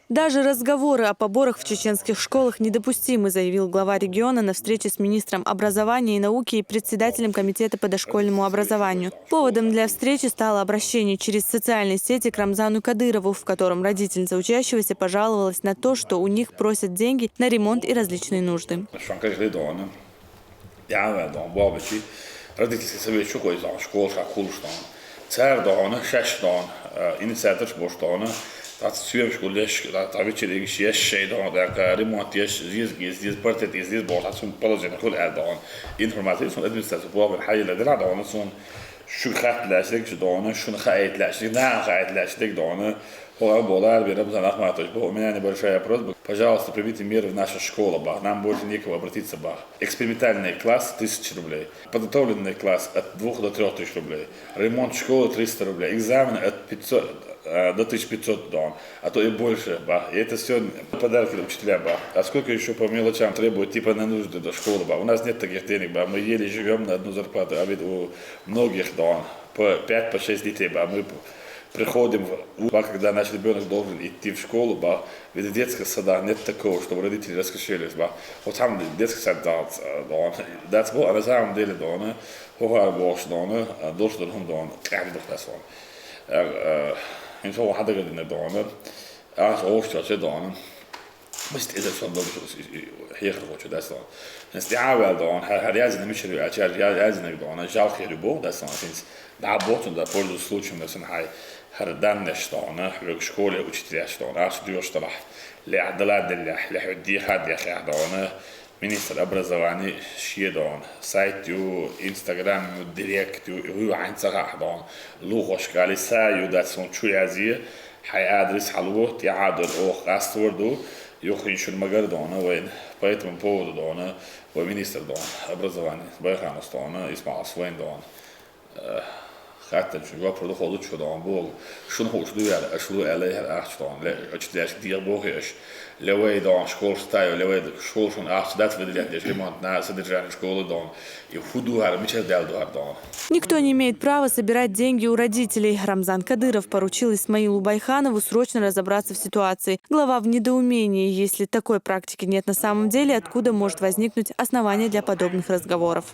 Даже разговоры о поборах в чеченских школах недопустимы, заявил глава региона на встрече с министром образования и науки и председателем комитета по дошкольному образованию. Поводом для встречи стало обращение через социальные сети к Рамзану Кадырову, в котором родительница учащегося пожаловалась на то, что у них просят деньги на ремонт и различные нужды. Dat szülőskoles, dat a viccelég is ilyesé, de remont is, zíz partet is, zíz bort, hát szون palazénak hol eldán. Információ, szون adminisztráció bóban helyi le, de rádán, szón شو خات لاشتك شو دونه شو نخايت لاشتك نعم خايت لاشتك دونه هو болар берем за нах маточ бо у меня небольшая просьба пожалуйста примите меры в нашу школу бах нам больше некого обратиться бах экспериментальный класс 1000 рублей подготовленный класс от 2 до 3000 рублей ремонт школы 300 рублей экзамены от 500 до 1500 дон, а то и больше, бах. И это все подарки учителям, бах. А сколько еще по мелочам требует, типа на нужды до школы, бах. У нас нет таких денег, бах. Мы еле живем на одну зарплату, а ведь у многих, дон, по 5-6 детей, бах. Мы приходим, бах, когда наш ребенок должен идти в школу, бах. Ведь в детских садах нет такого, чтобы родители раскошелились, бах. Вот там детский сад, дон, а на самом деле, дон, хохар бош, дон, должен дон, как дохтасон. إن شاء الله حدا قد ندونه أنا أوش تأشي دونه بس إذا صار دونه هيخرج وش ده صار نستعاوى دونه هريازن مش هريازن دونه جال خير بو ده صار فينس دعبوت ده برضو случаем ده سن هاي هردان نشتونه حلو شكولة وشتريش دونه عش ديوش طلع لعدلات اللي لحدي حد يا أخي دونه ministar образования شيدون سايت يو انستغرام يو ديريكت يو عين صراحة دون لوغوش قالي سايو داتسون شو يعزيه حي ادرس حلوه تعادل اوخ استوردو يخين شو المجال دونه وين поэтому поводу дона министр дон образования байханос дона اسمع اسوين دون خاطر شو جاب برضو خلود شو دون بول شو هو شو يعني شو عليه الاخ دون لا اتش دير بوهش لوي دون شكول ستايل لوي شكول شون اخ دات выделять если ремонт на содержание школы дон и худу ар мичал дал дон. Никто не имеет права собирать деньги у родителей. Рамзан Кадыров поручил Исмаилу Байханову срочно разобраться в ситуации. Глава в недоумении. Если такой практики нет на самом деле, откуда может возникнуть основание для подобных разговоров?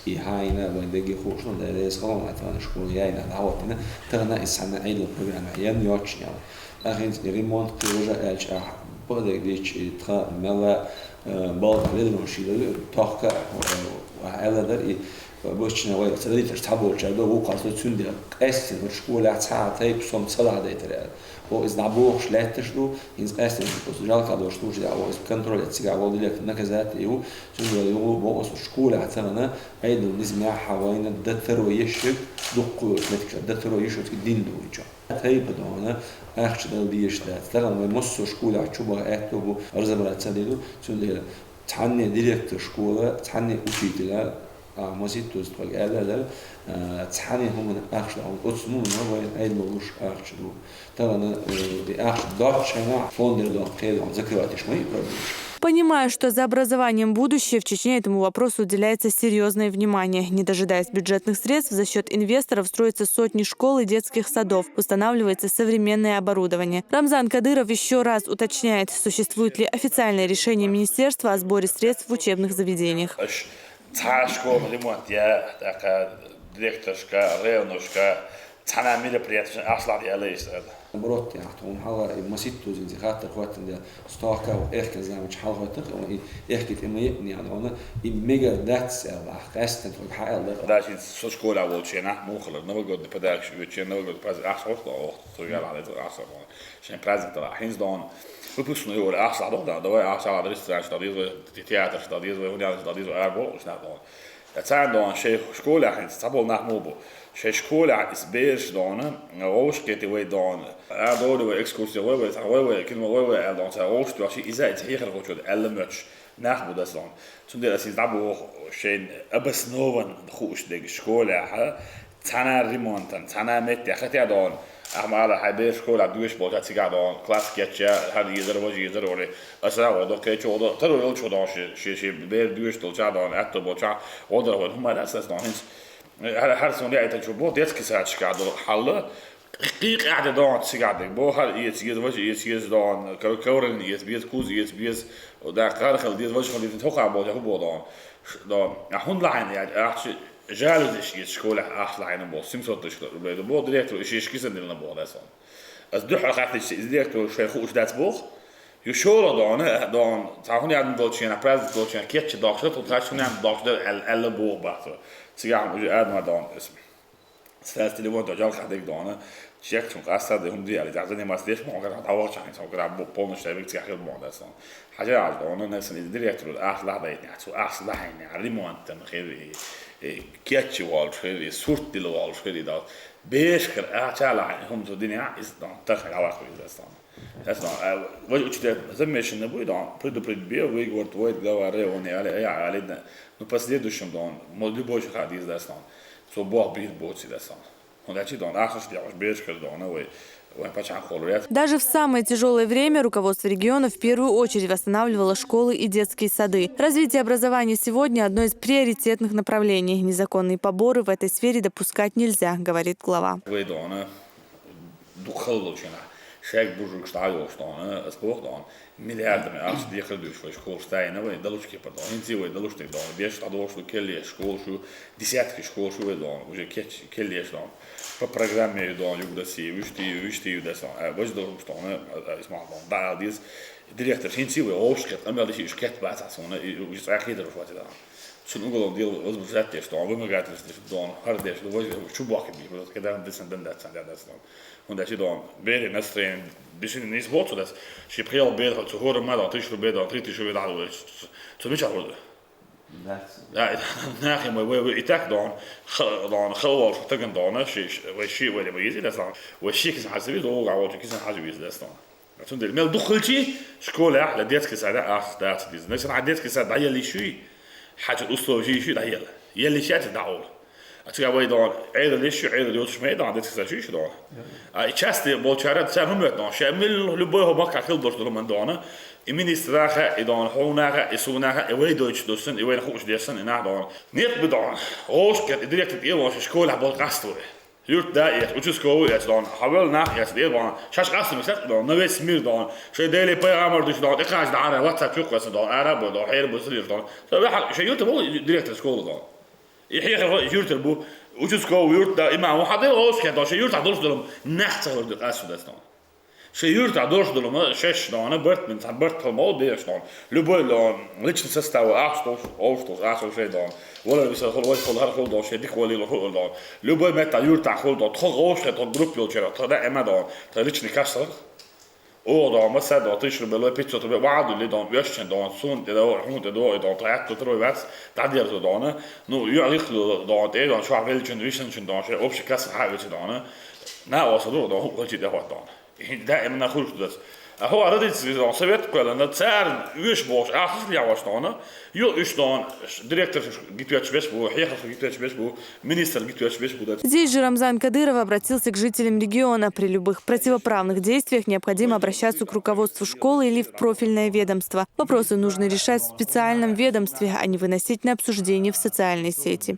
I haina vende خوشون در اسکان اتوان شکل یای نداوتینه ترنا اسحنا عيد البرنامج یم یوچنیا اخین ریمونت پروژه الچ بوده دیچ تخا ملا بالد بدون شیله تاخka و علادر بوچنه وای تدریج تابول چه و قاصد تونده است و شکل ساعتی بسم صلاح دیتره و از نبوخ شلتش دو این است که جال کادوش توش ده و از کنترل اتسیع اول دیگه نکزات یو چون یو با از شکل اتنا عيد النزمة حوالين الدتر ويشك دقو متكش الدتر ويشك الدين دوجا هاي بدونه أخش ده ديش ده ترى ما مصر شكول عشوبة أكتبه أرزمرات سديدو شو ده تعني ديركت شكولة تعني أشيتلا مسيت توست وقال تعني هم أخش ده أصمون ما وين عيد ملوش أخش ده ترى أنا بأخش دارش هنا فوندر ده خير عن ذكرياتش ما يقربش. Понимая, что за образованием будущее, в Чечне этому вопросу уделяется серьезное внимание. Не дожидаясь бюджетных средств, за счет инвесторов строятся сотни школ и детских садов, устанавливается современное оборудование. Рамзан Кадыров еще раз уточняет, существует ли официальное решение министерства о сборе средств в учебных заведениях. برات يعني تون حلا مسيتو زين خاطر خواتن ده ستاكا وإخك زعما شحال خواتن إخك إما يبني يعني أنا إميجا داتس الله قاست تقول حق الله داشين سوشكول أول شيء نح مو خلص نبغى قد بدأش شيء نبغى قد باز أحسن وقت ترجع على أحسن عشان برازك طلع حين دون ببص نقول أحسن ده أحسن على ريستوران شديد تياتر شديد وهنا شديد وأربعة وش نحن تساعد دون شيء شكول حين تبول نح مو شيء شكول إسبيرش دونه روش كتي وي دون أدور وي إكسكورسيا وي كلمة وي دون روش تواشي إذا تهيخ الروشود ألمتش نخبو داس دون تون دير أسيز دابو شيء أبس نوون خوش ديك شكول تنا ريمونتن تنا مت يختي دون أما على حبير شكول دوش بوجا تيجا دون كلاس كيتشا هذا يزر وجه يزر ولا أسرع وده كيتشا وده ترى يلش وده شيء بير دوش تلشا دون أكتر بوجا وده هم الأساس دون هر سون رأيت تجربة ديت كسرت شكاد حلا قيق قاعدة دون سيقعدك بوهر يتجيز وجه يتجيز دون كورن يتبيز كوز يتبيز ودا قارخل ديز وجه خليت توقع بوجه هو دون هون لعين يعني أحش جالس إشي شكوله أحش لعين بو سمسوت شكول بو ديريكتور إشي كيسن دلنا بو داسون از دو حلقات إشي ديريكتور شيء خوش دات بوخ يشوله دون تعرفون يعني دوتشين أبراز دوتشين كيتش داخشة وتعرفون يعني داخشة ال بو بعث سيجعم وجه ما دون اسم ستاس تليفون دجال خديك دونه شيك شون قصة ده هم دي على تعزني ما استيش ما قدر تعوض شيء سو قدر بون شيء بيك تحكي الموضوع ده صار حاجة على دونه الناس اللي ديريكتور الأخ لحظة يعني سو أخ لحظة يعني على ما أنت خير كيتش وال خير صورة دل وال خير ده بيش خير أشعل هم تو الدنيا إز دون تخيل على خير ده صار أصلا وجه أشتى زميش النبوي دون بريد بيا ويجورت ويد ده وراه وني على ده نبص دوشم دون مودي بوش خاديز ده صار سو بوه بيت بوتسي ده صار Даже в самое тяжелое время руководство региона в первую очередь восстанавливало школы и детские сады. Развитие образования сегодня – одно из приоритетных направлений. Незаконные поборы в этой сфере допускать нельзя, говорит глава. شاك بوجوك ستايو ستانا اسبوع دان مليار من أرس دي خدوش في شكول ستاينا وين دلوش كي بدون انتي وين دلوش تك دان بيش تدوش كل شكول شو ديسات شكول شو دان وجه كيتش كل دان فبرنامج دان يقدر سي وشتي يدسان باش دلوش ستانا اسمع دان بعديس ديريكتور انتي وين اوشكت اما دي شي شكت بعد سونه وجه اكيد رفع ده شو نقول ديال وزبزات ستان وما قاعد دان هردش شو باقي بس كده دسن دن دسن und das ist dann wäre das Training bisschen nicht so dass ich prior besser zu hören mal natürlich schon besser dritte schon wieder alles zu mich auch لا ناخي ما يتاك دون خلوا تكن دون شيء ولا بيجي ده صار والشيء كيس حاسبي ده هو كيس حاسبي ده صار عشان ده مال دخلتي شكول على ديتك ساعه ده دي ناس عديتك ساعه هي اللي شوي حاجه اسلوب شيء ده هي اللي شات دعوه أتوقع ويدان عيد ليش عيد اليوتش ما يدان دتك ساشيش دان. إيشاستي بولشارات سام ميتنا شامل لبويه بقى كل دوش دلهم دانا. المينستراخة إدان حوناخة إسوناخة ويدوش دوسن وين خوش ديسن إنها دان. نيت بدان روش كت إدريك تيجي شكول عبال قصوى. يرت دايت وتشكوي يسدان حاولنا يسدير بان شاش قاسم يسد دان نبي سمير دان شيء دايلي باي عمر دوش دان إخراج دعارة واتساب يقوى دان عرب دان حير بسرير دان. فبحال شيء يرت بو ديريكت سكول دان. يحيى يورت البو وتسكو يورت دا إما وحده غوش كده شيء يورت عدوش دلهم نحت غير دقاسو دستان شيء يورت عدوش دلهم شش دانا برت من برت كلمات ديش دان لبوا دان ليش نستوى أوستوس أسوي شيء دان ولا بس خل هر دان شيء ديك ولا خل دان لبوا متى يورت خل دان تخ غوش كده جروب يوتشرا تدا إما دان تليش نكسر او دان مثلا دان تشرب له بيتزا تبع بعض اللي دان بيشن دان سون ده هون ده دان طلعت تروي بس تعديل دان نو يعرف دان ايه دان شو عمل جنريشن دان شيء اوبش كاس حاجه دان نا وصلوا دان هو كده هو دان دائما نخرج ده هو ردت دان سويت كلنا تسار يش باش اخر يا واش دان يو ايش دان ديريكتور جيت بس بو حيخ جيت بس بو министр جيت بس بو. Здесь же Рамзан Кадыров обратился к жителям региона. При любых противоправных действиях необходимо обращаться к руководству школы или в профильное ведомство. Вопросы нужно решать в специальном ведомстве, а не выносить на обсуждение в социальной сети.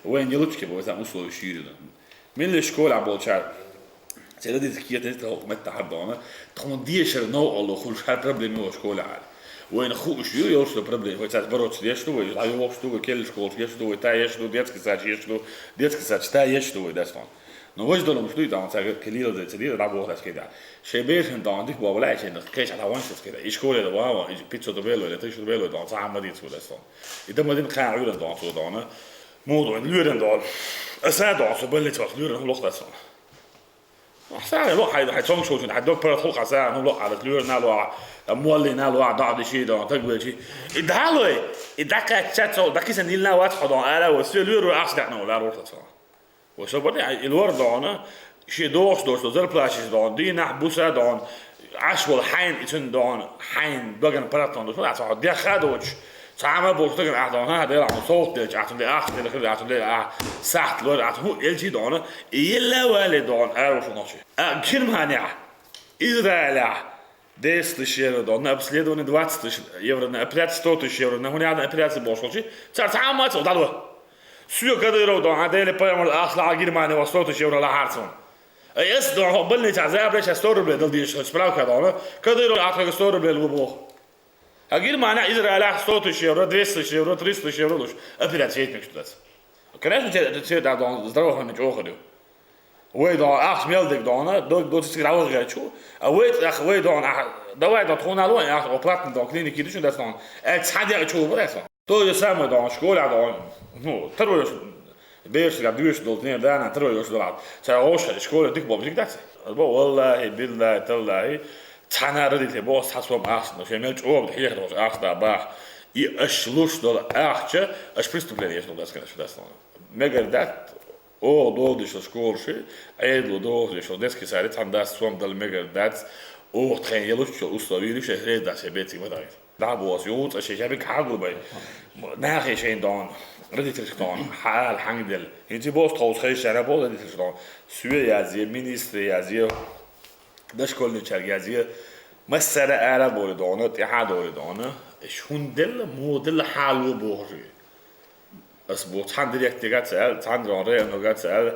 وين يلوتش بوزا مسلو يشير من الشكول عبولشار سيدي تكيت انت متى حدانا تكون ديشر نو الله خلش هر بروبليم هو شكول عال وين خوش يوش بروبليم هو تاع بروتش ديشتو لا يوشتو كل شكول يشتو تا يشتو ديتك ساج يشتو ديتك ساج تا يشتو داستان نو وجدوا لهم شنو دان تاع كليل ده تدير لعبوا هذا كده شي بيش دان ديك بابا لا شي كيش على وانس كده ايش كول ده واو بيتزا دوبيلو ولا تيش دوبيلو دان صح ما ديت داستان اذا ما دين قاع عيون دان تو دان موضوع اللورن دال أساعد عصب اللي تبغى اللورن هو لقطة صار. أحسن لو حد شو شو حد برا خلق أساعد هو لقطة على اللورن نالوا مولي نالوا ضعض شيء ده تقبل شيء. إدهالوي إدك تشاتو دكيس نيلنا واضح ده على وسيلور أحسن ولا لقطة صار. وشو بدي الورد ده شيء دوش زر بلاشيس ده دي نحبوسه ده عشوال حين إتن ده حين بقى براتون ده فلا صار ده خدوش. سامع بوستك الأحضان هذا يلعب صوت ده عشان ده أخذ ده كده عشان ده ساعت لور عشان هو إلشي دونه يلا والد دون أعرف ناشي كلمة هنيا إسرائيل 10 тысяч евро, да, на обследование 20 тысяч евро, на операцию 100 тысяч евро, на гуляна операцию больше получить. Царь сам мать, вот алло. Все, когда я родил, а дали поймал, ахла Германия, вот 100 тысяч евро на Харцман. А если да, больница, а за обращение 100 рублей, дал дишь, справка, да, когда я родил, а 100 рублей лубок. А Германия, Израиля 100 тысяч евро, 200 тысяч евро, 300 тысяч евро, лучше. Операция есть никто. Конечно, тебе да, здорово не чохали. Вы да, ах, мелдик да, на, до сигнала гачу. А вы да, давай да, тхонало, ах, оплатный да, клиники дишь, да, сон. Цадя чу, вот это. То же самое да, школа да, ну, второй бейш да, движ да, да, на второй да. Ця оша школа дик боб дик дакс. Валлахи, биллахи, таллахи. Цана родители бос хасом ах, но я мелч об, я да, ах да, бах. И аж луш да, ах, че, аж преступление есть, да, сказать, да, сон. Мега о, долго еще школы, а я долго еще детский садик, там да, свом дал мега дать, о, тренировал, что установили, что я да себе типа так. Да, босс, юд, а сейчас я как бы, нахер шейн дан, родители дан, хал, хангдел, эти босс толс хей шара босс родители дан, сюэ язие, министр язие, да школьный чар язие, مسألة عرب وردانه اتحاد وردانه شون دل مودل حلو بوجی اس بو چند دیگه گات سال چند راه نو گات سال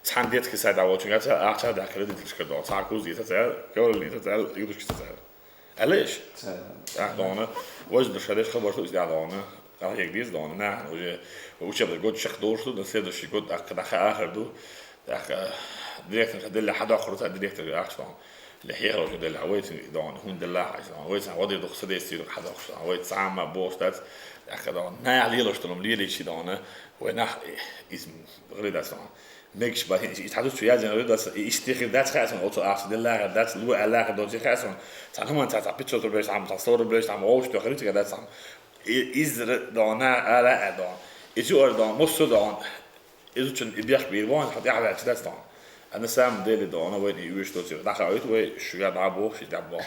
چند دیت که ساده و چون گات سال آخر داخل دیتش کرد ساکوز دیت سال کول دیت سال یکوش کست سال علیش دانه وجد بشرش خبر شو دانه اه یک دیز دانه نه وجه بده گود شخ دور شد نسید شی گود آخر دو دیگه دل حد آخر تا دیگه آخر اللي رجل دل عويت دان هون دل عايز عويت عودي دخ سديستي دخ حدا خش عويت سامع بوستات أخذان نا عليه لشتلهم ليه شيء دانه ونح اسم غير ده سان ميكش باه يتحدث شوية زين غير ده يشتغل ده خاصن أو تأخذ دل لا ده لو الله ده زي خاصن تعلم أنت تعبيت شو تبرش عم تصور برش عم أوش تأخذ تيجي ده سام إزر دانه على دان إزور دان مصر دان إزور شن بيخ بيروان حتى على كده دان أنا سام ديلي دانا وين يوش توصي دخلت وشو نعبوه في دعبوه.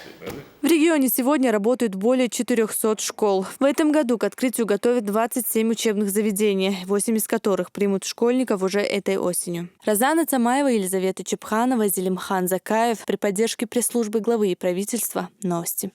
В регионе сегодня работают более 400 школ. В этом году к открытию готовят 27 учебных заведений, 8 из которых примут школьников уже этой осенью. Розана Цамаева, Елизавета Чепханова, Зелимхан Закаев при поддержке пресс-службы главы и правительства. Новости.